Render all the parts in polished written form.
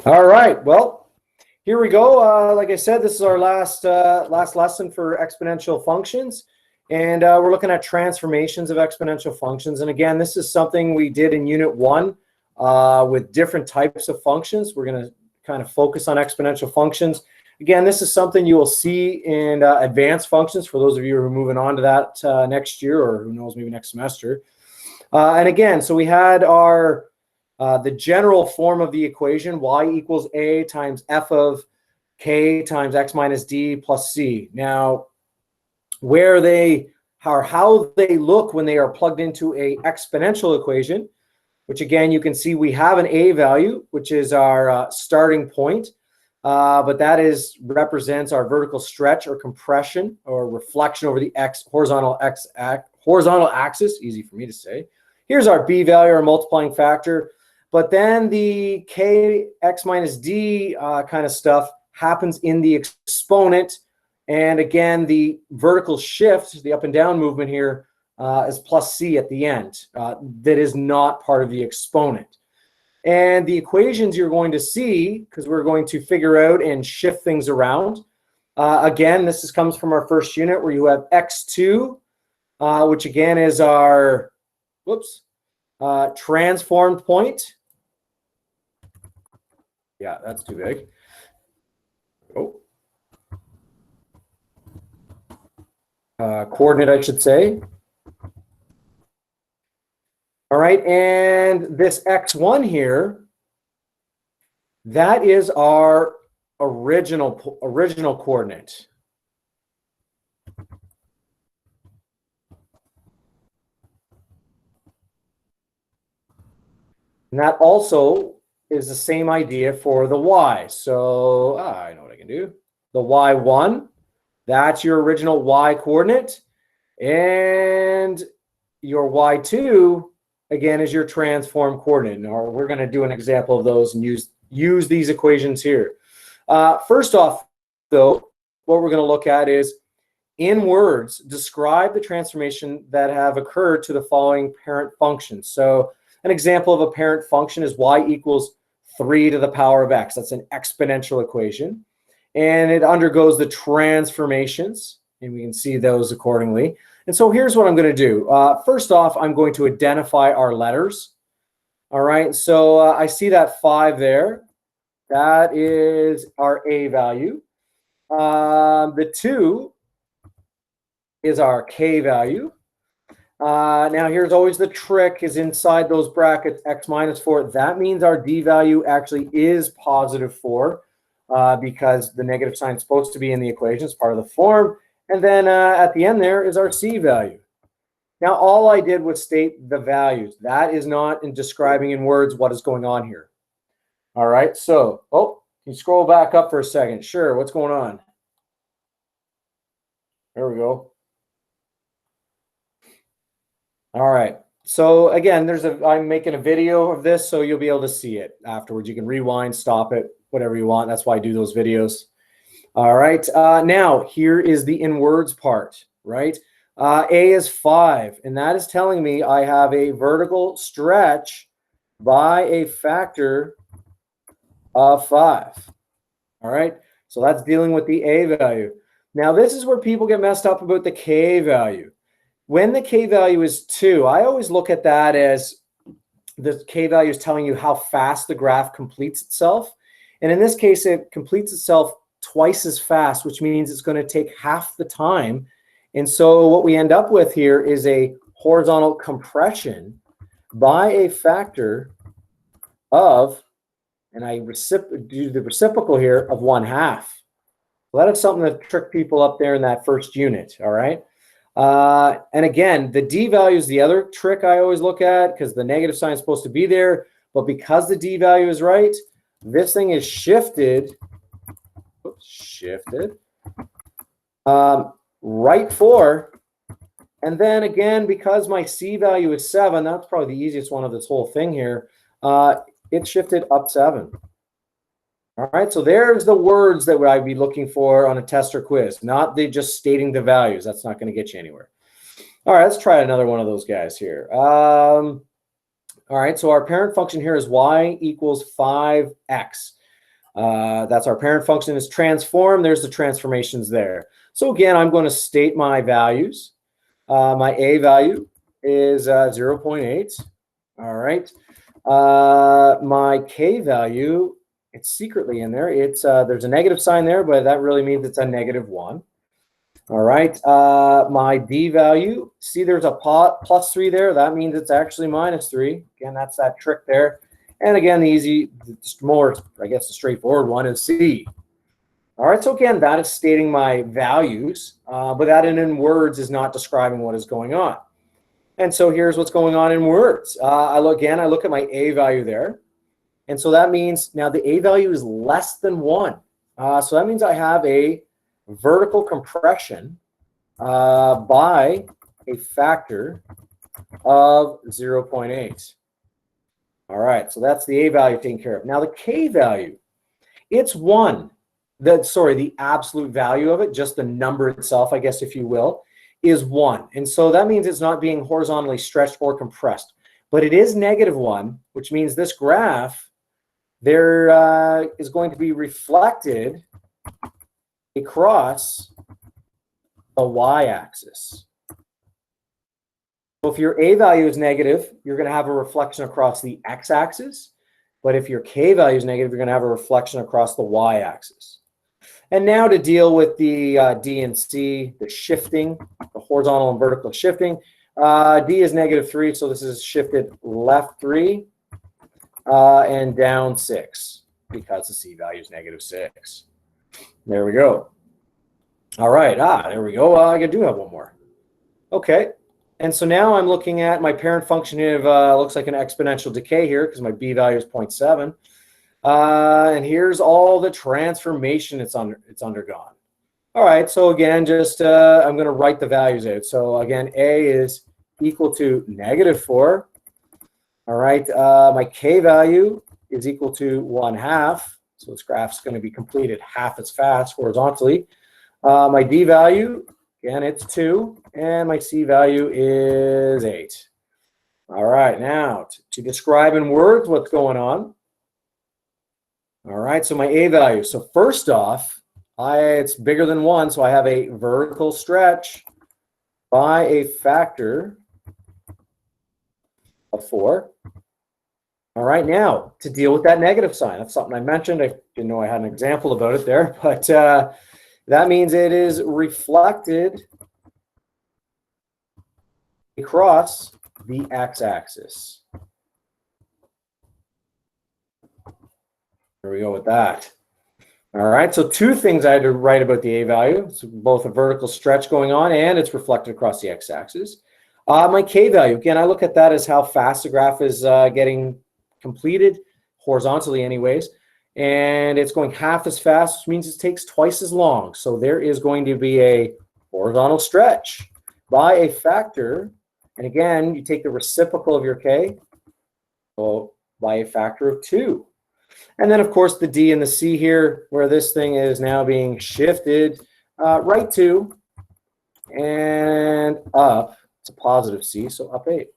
All right, well, here we go. Like I said, this is our last lesson for exponential functions. And we're looking at transformations of exponential functions. And again, this is something we did in Unit 1 with different types of functions. We're going to kind of focus on exponential functions. Again, this is something you will see in advanced functions for those of you who are moving on to that next year, or who knows, maybe next semester. And again, so we had our the general form of the equation, y equals a times f of k times x minus d plus c. Now, where they are, how they look when they are plugged into a exponential equation, which again, you can see we have an a value, which is our starting point, but that represents our vertical stretch or compression or reflection over the horizontal axis, easy for me to say. Here's our b value, our multiplying factor, but then the k x minus d kind of stuff happens in the exponent. And again, the vertical shift, the up and down movement here, is plus c at the end. That is not part of the exponent. And the equations you're going to see, because we're going to figure out and shift things around. Again, this comes from our first unit where you have x2, which again is our, transformed point. Yeah, that's too big. Oh. Coordinate, I should say. All right, and this x1 here, that is our original coordinate. And that also is the same idea for the y. So I know what I can do. The y1, that's your original y coordinate. And your y2, again, is your transform coordinate. Now, we're going to do an example of those and use these equations here. First off, though, what we're going to look at is, in words, describe the transformation that have occurred to the following parent functions. So an example of a parent function is y equals 3 to the power of x. That's an exponential equation. And it undergoes the transformations, and we can see those accordingly. And so here's what I'm going to do. First off, I'm going to identify our letters. All right, so I see that 5 there. That is our a value. The 2 is our k value. Now here's always the trick, is inside those brackets, x minus 4. That means our d value actually is positive 4 because the negative sign is supposed to be in the equation. It's part of the form. And then at the end there is our c value. Now all I did was state the values. That is not in describing in words what is going on here. All right, so, can you scroll back up for a second? Sure, what's going on? There we go. All right, so again, I'm making a video of this, so you'll be able to see it afterwards. You can rewind, stop it, whatever you want. That's why I do those videos. All right, now here is the in words part, right? A is 5, and that is telling me I have a vertical stretch by a factor of 5. All right, so that's dealing with the a value. Now this is where people get messed up about the k value. When the k value is 2, I always look at that as the k value is telling you how fast the graph completes itself. And in this case, it completes itself twice as fast, which means it's going to take half the time. And so what we end up with here is a horizontal compression by a factor of, and I do the reciprocal here, of 1/2. So that is something that tricked people up there in that first unit, all right? And again, the d value is the other trick I always look at, because the negative sign is supposed to be there, but because the d value is right, this thing is shifted, right 4, and then again, because my c value is 7, that's probably the easiest one of this whole thing here, it shifted up 7. All right, so there's the words that I'd be looking for on a test or quiz, not just stating the values. That's not going to get you anywhere. All right, let's try another one of those guys here. All right, so our parent function here is y equals 5x. That's our parent function is transformed. There's the transformations there. So again, I'm going to state my values. My a value is 0.8. All right. My k value, it's secretly in there. It's there's a negative sign there, but that really means it's a -1. All right. My d value, see there's a +3 there. That means it's actually -3. Again, that's that trick there. And again, the more, I guess, the straightforward one is c. All right, so again, that is stating my values, but that in words is not describing what is going on. And so here's what's going on in words. I look at my a value there. And so that means now the a value is less than 1. So that means I have a vertical compression by a factor of 0.8. All right, so that's the a value taken care of. Now the k value, it's 1. The absolute value of it, just the number itself, I guess, if you will, is 1. And so that means it's not being horizontally stretched or compressed. But it is -1, which means this graph, there is going to be reflected across the y-axis. So if your a value is negative, you're going to have a reflection across the x-axis. But if your k value is negative, you're going to have a reflection across the y-axis. And now to deal with the D and C, the shifting, the horizontal and vertical shifting. D is -3, so this is shifted left 3 and down 6 because the C value is -6. There we go. All right, there we go. I do have one more. Okay, and so now I'm looking at my parent function of looks like an exponential decay here because my B value is 0.7. And here's all the transformation it's undergone. All right, so again, just I'm going to write the values out. So again, A is equal to -4. All right, my K value is equal to 1/2. So this graph's going to be completed half as fast horizontally. My D value, again, it's 2. And my C value is 8. All right, now to describe in words what's going on. All right, so my A value. So first off, it's bigger than 1, so I have a vertical stretch by a factor of 4. All right, now to deal with that negative sign. That's something I mentioned. I didn't know I had an example about it there, but that means it is reflected across the x-axis. There we go with that. All right, so two things I had to write about the A value. So both a vertical stretch going on and it's reflected across the x-axis. My K value, again, I look at that as how fast the graph is getting completed, horizontally anyways. And it's going half as fast, which means it takes twice as long. So there is going to be a horizontal stretch by a factor. And again, you take the reciprocal of your K, so by a factor of 2. And then, of course, the D and the C here, where this thing is now being shifted right 2 and up. It's a positive C, so up 8.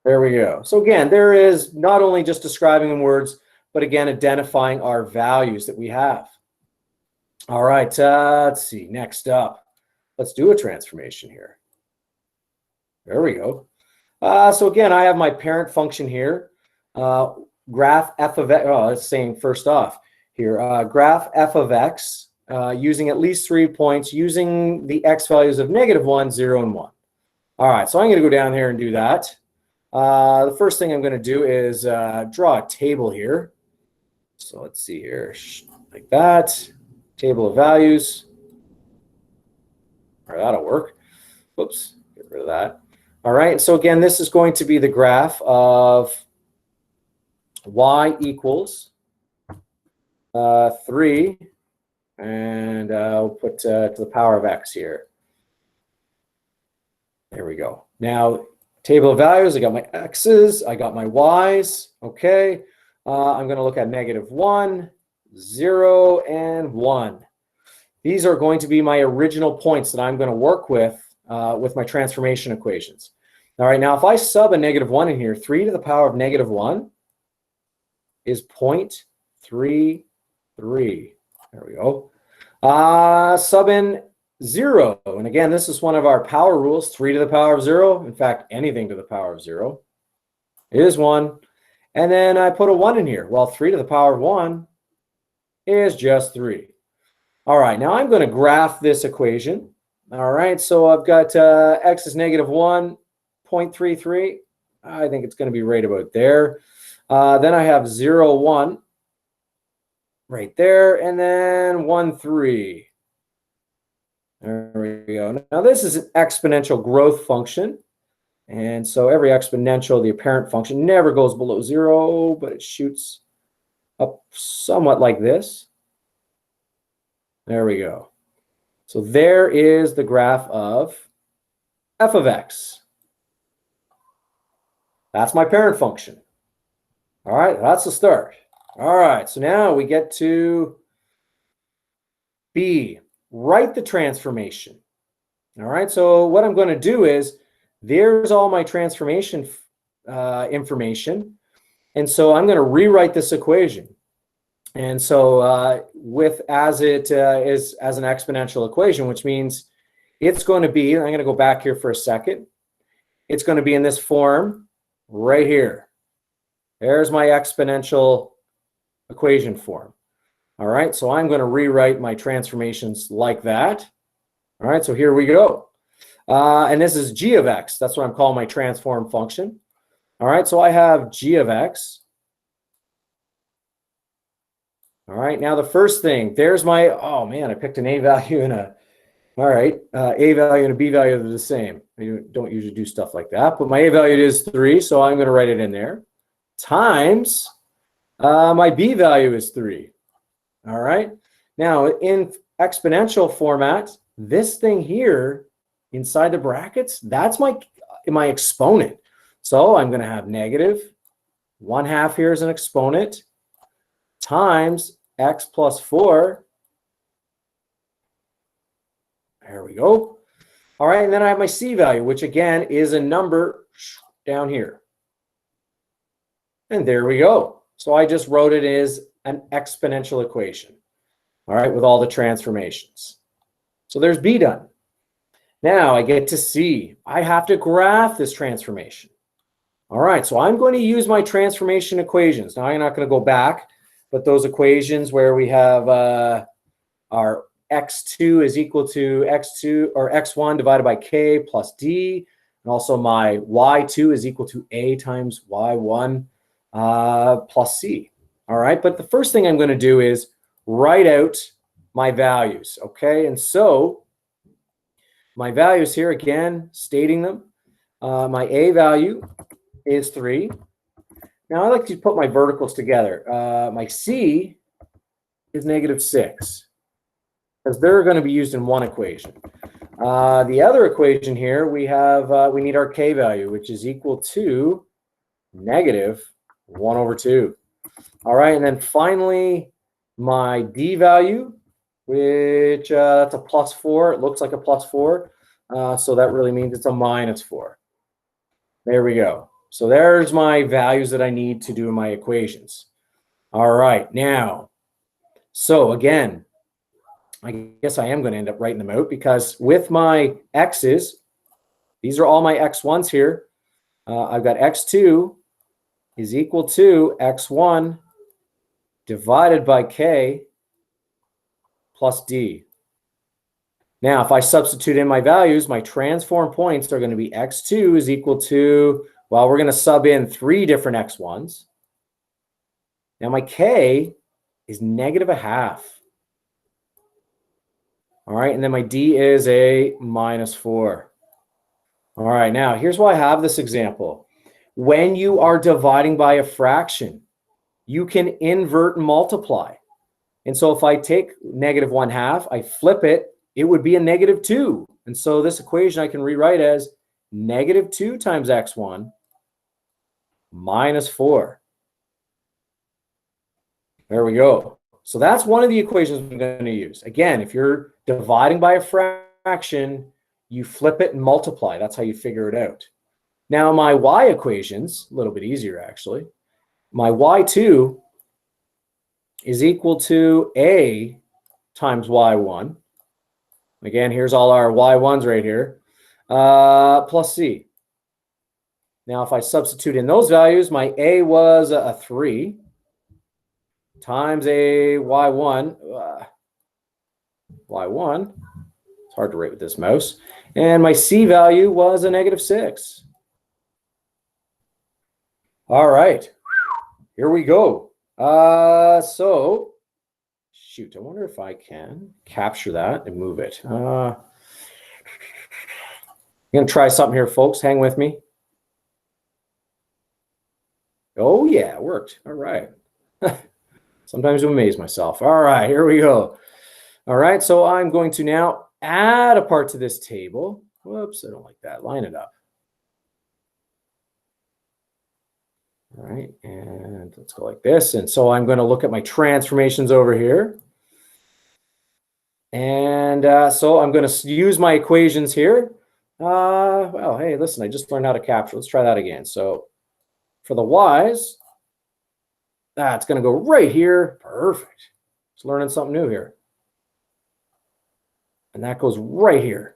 There we go. So again, there is not only just describing in words, but again, identifying our values that we have. All right, let's see. Next up, let's do a transformation here. There we go. So again, I have my parent function here. Graph f of x, it's saying first off here, graph f of x using at least 3 points using the x values of -1, 0, and 1. All right, so I'm going to go down here and do that. The first thing I'm going to do is draw a table here. So let's see here, like that, table of values. All right, that'll work. Whoops, get rid of that. All right, so again, this is going to be the graph of y equals 3, and we'll put to the power of x here. There we go. Now, table of values, I got my x's, I got my y's. Okay, I'm going to look at -1, 0, and 1. These are going to be my original points that I'm going to work with my transformation equations. All right, now if I sub a -1 in here, 3 to the power of -1 is 0.33. There we go. Sub in 0. And again, this is one of our power rules, 3 to the power of 0. In fact, anything to the power of 0 is 1. And then I put a 1 in here. Well, 3 to the power of 1 is just 3. All right, now I'm going to graph this equation. All right, so I've got x is -1, 0.33. I think it's going to be right about there. Then I have 0, 1 right there, and then 1, 3. There we go. Now this is an exponential growth function. And so every exponential, the apparent function, never goes below 0, but it shoots up somewhat like this. There we go. So there is the graph of f of x. That's my parent function. All right, that's the start. All right, so now we get to B. Write the transformation. All right, so what I'm going to do is, there's all my transformation information. And so I'm going to rewrite this equation. And so as it is as an exponential equation, which means it's going to be, I'm going to go back here for a second. It's going to be in this form right here. There's my exponential equation form. All right, so I'm going to rewrite my transformations like that. All right, so here we go. And this is g of x. That's what I'm calling my transform function. All right, so I have g of x. All right, now the first thing, there's my, oh man, I picked an a value and a, all right, a value and a b value are the same. You don't usually do stuff like that, but my a value is 3, so I'm going to write it in there. Times my b value is 3. All right, now in exponential format, this thing here inside the brackets, that's my exponent. So I'm going to have -1/2 here as an exponent times x plus 4. There we go. All right, and then I have my c value, which again is a number down here. And there we go. So I just wrote it as an exponential equation, all right, with all the transformations. So there's B done. Now I get to C. I have to graph this transformation. All right, so I'm going to use my transformation equations. Now I'm not going to go back, but those equations where we have our x2 is equal to x2 or x1 divided by k plus d, and also my y2 is equal to a times y1 plus c. All right, but the first thing I'm going to do is write out my values, okay? And so my values here, again, stating them. My a value is 3. Now I like to put my verticals together. My c is -6, because they're going to be used in one equation. The other equation here, we need our k value, which is equal to -1/2. All right, and then finally, my d value, which that's a +4. It looks like a +4, so that really means it's a -4. There we go. So there's my values that I need to do my equations. All right, now, so again, I guess I am going to end up writing them out, because with my x's, these are all my x1s here. I've got x2 is equal to x1 divided by k plus d. Now, if I substitute in my values, my transform points are going to be x2 is equal to, well, we're going to sub in 3 different x1s. Now, my k is -1/2. All right, and then my d is a -4. All right, now here's why I have this example. When you are dividing by a fraction, you can invert and multiply. And so if I take -1/2, I flip it, it would be a -2. And so this equation I can rewrite as -2 times x1 -4. There we go. So that's one of the equations I'm going to use. Again, if you're dividing by a fraction, you flip it and multiply. That's how you figure it out. Now my y equations, a little bit easier actually. My y2 is equal to a times y1. Again, here's all our y1s right here, plus c. Now, if I substitute in those values, my a was a 3 times a y1. Y1, it's hard to write with this mouse. And my c value was a -6. All right, here we go. So, shoot, I wonder if I can capture that and move it. I'm going to try something here, folks. Hang with me. Oh, yeah, it worked. All right. Sometimes I amaze myself. All right, here we go. All right, so I'm going to now add a part to this table. Whoops, I don't like that. Line it up. All right, and let's go like this. And so I'm going to look at my transformations over here. And so I'm going to use my equations here. Well, hey, listen, I just learned how to capture. Let's try that again. So for the y's, that's going to go right here. Perfect. Just learning something new here. And that goes right here.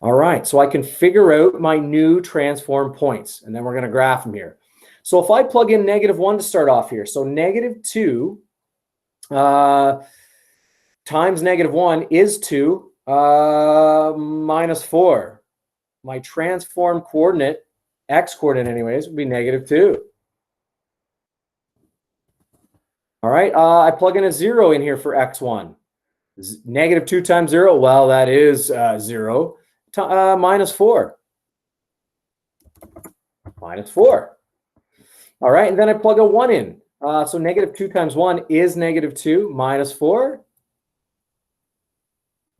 All right, so I can figure out my new transform points, and then we're going to graph them here. So if I plug in -1 to start off here, so -2 times -1 is 2 minus 4. My transform coordinate, x coordinate anyways, would be -2. All right, I plug in a 0 in here for x1. -2 times 0, well, that is 0. Minus 4. Minus 4. All right, and then I plug a 1 in. So -2 times 1 is -2 minus 4.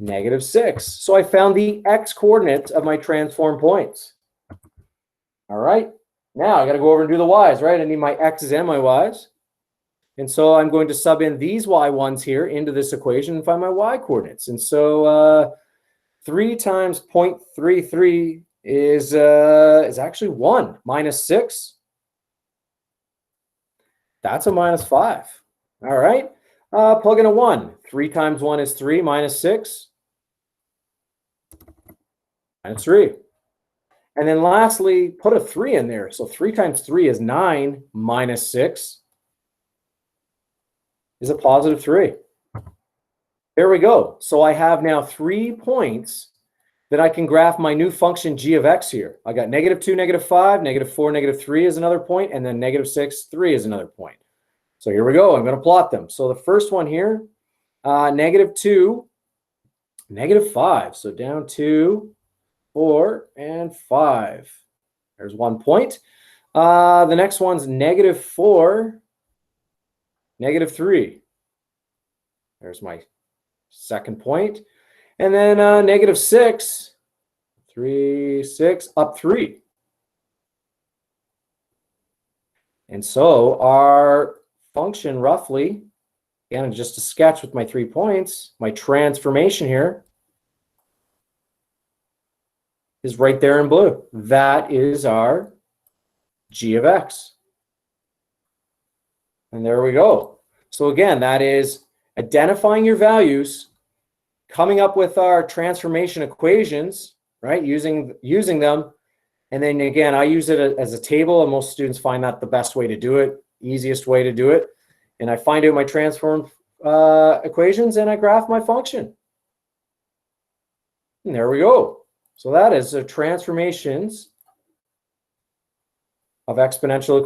-6. So I found the x coordinates of my transform points. All right, now I got to go over and do the y's, right? I need my x's and my y's. And so I'm going to sub in these y1s here into this equation and find my y coordinates. And so 3 times 0.33 is actually 1 minus 6. That's a -5. All right. Plug in a 1. 3 times 1 is 3 minus 6. -3. And then lastly, put a 3 in there. So 3 times 3 is 9 minus 6 is a +3. There we go. So I have now 3 points that I can graph my new function g of x here. I got -2, -5, -4, -3 is another point, and then -6, 3 is another point. So here we go. I'm going to plot them. So the first one here, -2, -5. So down 2, 4, and 5. There's 1 point. The next one's -4, -3. There's my second point. And then -6, 3, 6, up 3. And so our function roughly, again, just a sketch with my 3 points, my transformation here is right there in blue. That is our g of x. And there we go. So again, that is identifying your values, coming up with our transformation equations, right? Using them. And then again, I use it as a table, and most students find that the best way to do it, easiest way to do it. And I find out my transform equations, and I graph my function. And there we go. So that is the transformations of exponential